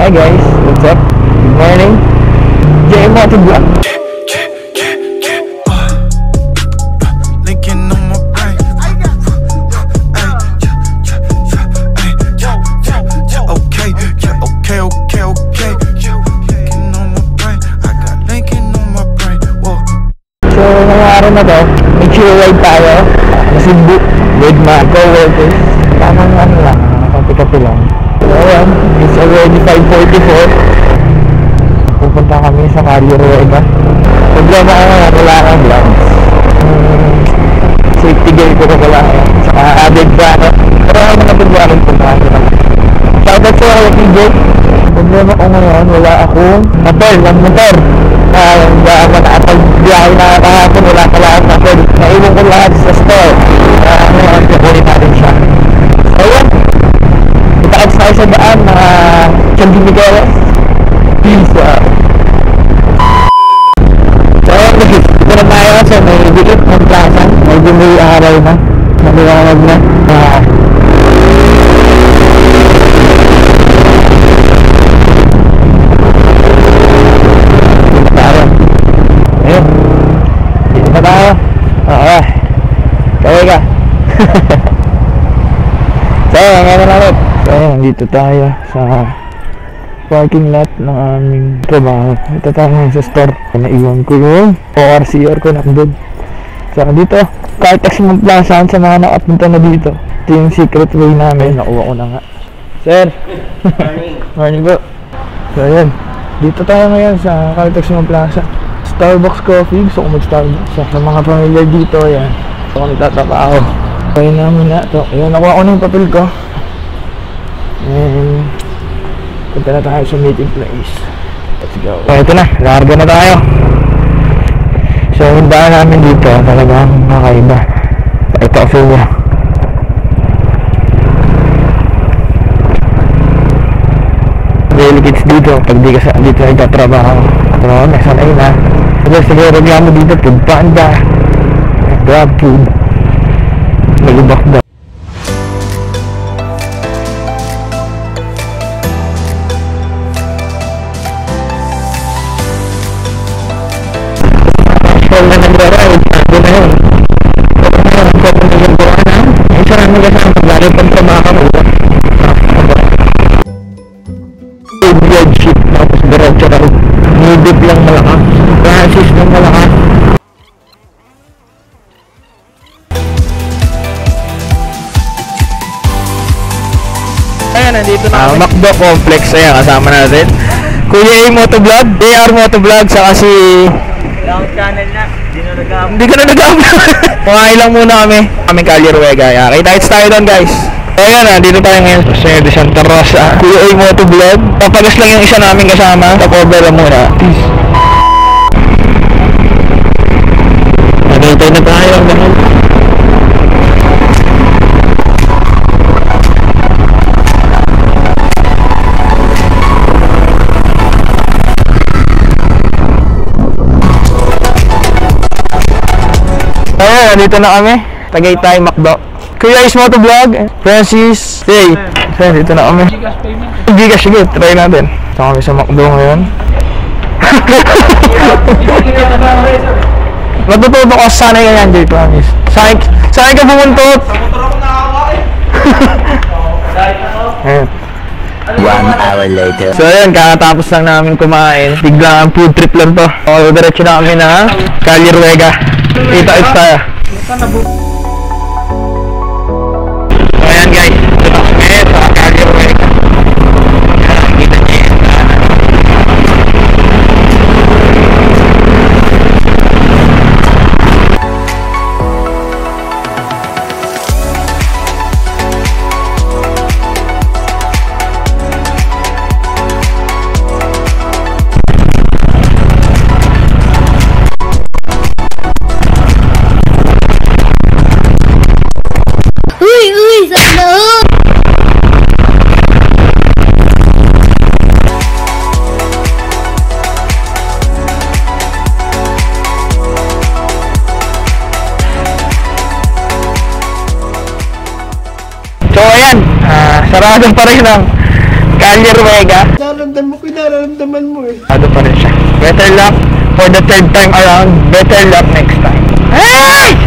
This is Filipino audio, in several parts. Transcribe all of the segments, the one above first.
Hi guys, what's up? Good morning. JM Moto Vlog. So, ngayong araw na to, may chill ride tayo sa Cebu with my co-workers. Tamang ano lang, kapi-kapi lang. So, ayan, it's already 5:44. Pupunta kami sa Caliruega. Problema ko nga, wala akong vlogs. Safety gear ko wala. Saka added pa ako. Pero ako mga pagwarin puntahan ko naman. Shoutout sa ako, TJ. Problema ko ngayon, wala akong motor. Hindi ako nakapag-biyahe na kahapon, wala pala akong motor. Naiwan ko lahat sa store. Ngayon, kukunin natin siya. So, yun. Kita-kits tayo sa daan, mga Changi Migueles. Peace out. So, dito na tayo kasi may bilit ng plaza. Medyo may araw na. Maliwanag na. Ayun. Dito na tayo. Oo. Kaway ka. So, ngayon na ulit. So, dito tayo sa parking lot ng aming trabaho. Ito tayo sa store. Naiwan ko yung ORCR ko nakabod. So, dito, Cartex Mont Plaza sa mga nakapunta na dito. Ito yung secret way namin. Nakuha ko na nga. Sir! Morning! Morning po. So, ayan. Dito tayo ngayon sa Cartex Mont Plaza. Starbucks coffee. Gusto ko mag-Starbucks. Sa mga pamilya dito, ayan. Gusto ko nagtatapao. Kaya namin na ito. Ayan, nakuha ko na yung papel ko. And punta na tayo sa meeting place. Let's go. So, ito na. Larga na tayo. So, yung daan namin dito talagang makaiba. Ito ang feel niya. Daily kids dito. Pag di ka dito nagtatrabaho. Pero nasanay na. Pero siguro reklamo dito. Food panda. Grab food. Nagubak daw. Kung na nagra-ride, sabi na yun. Kung na yun, kung na yung buwan na, ay sarang mag-asama, lalo pang trabaho mo. Road ship, tapos diretso ka rin. Nidip lang malakas. Francis lang malakas. Ayan, nandito na Macdo Complex. Ayan, kasama natin Kuya A Motovlog, JR Motovlog, saka si Long channel na, hindi ka na nag-upload. Kumain lang muna kami. Kaming Caliruega. Kita-kits tayo doon guys. So ayan, dito tayo ngayon sa Sr. de Santa Rosa. Kuya A Motovlog. Papagas lang yung isa namin kasama. Tapover lang muna. Peace. Nagintay na tayo ang ganun. Ayan, dito na kami. Tagaytay, Macdo. Kuya Ace Motovlog, Francis, hey. Ayan, dito na kami. Gcash, sige, try natin. Dito kami sa Macdo ngayon. Matututo ko, sanay ka yan, Jay, promise. Sanay ka bumuntot. Sa motor ako nakawa eh. Ayan. 1 hour later. So ayan, kakatapos lang namin kumain. Biglang food trip lang to. O, diretso na kami na Caliruega. Kita-kits tayo. So ayan guys, ito na kami sa Caliruega. Ayan, kita niyo yun. So ayan, sarado pa rin ang Calyer Vega. Nararamdaman mo eh. Ano pa rin siya. Better luck for the third time around. Better luck next time. Hey!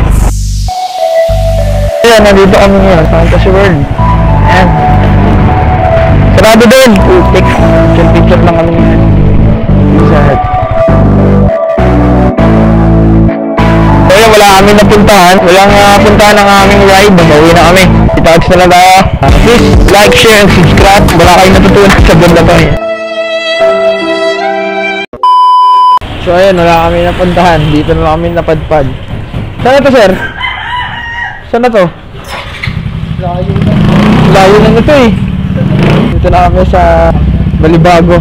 Ayan, nandito kami ngayon. Fantasy World. Ayan. Sarado din. Putik. Picture lang kami ngayon. Sad. So yun, wala kami napuntahan. Walang puntahan ng aming ride. Babawi na kami. Kita-kits na lang tayo. Please like, share, and subscribe. Wala kayong natutunan sa ganda to eh. So ayun, wala kami napuntahan. Dito na kami napadpad. Saan na to, sir? Saan na to? Layo na ito eh. Dito na kami sa Balibago.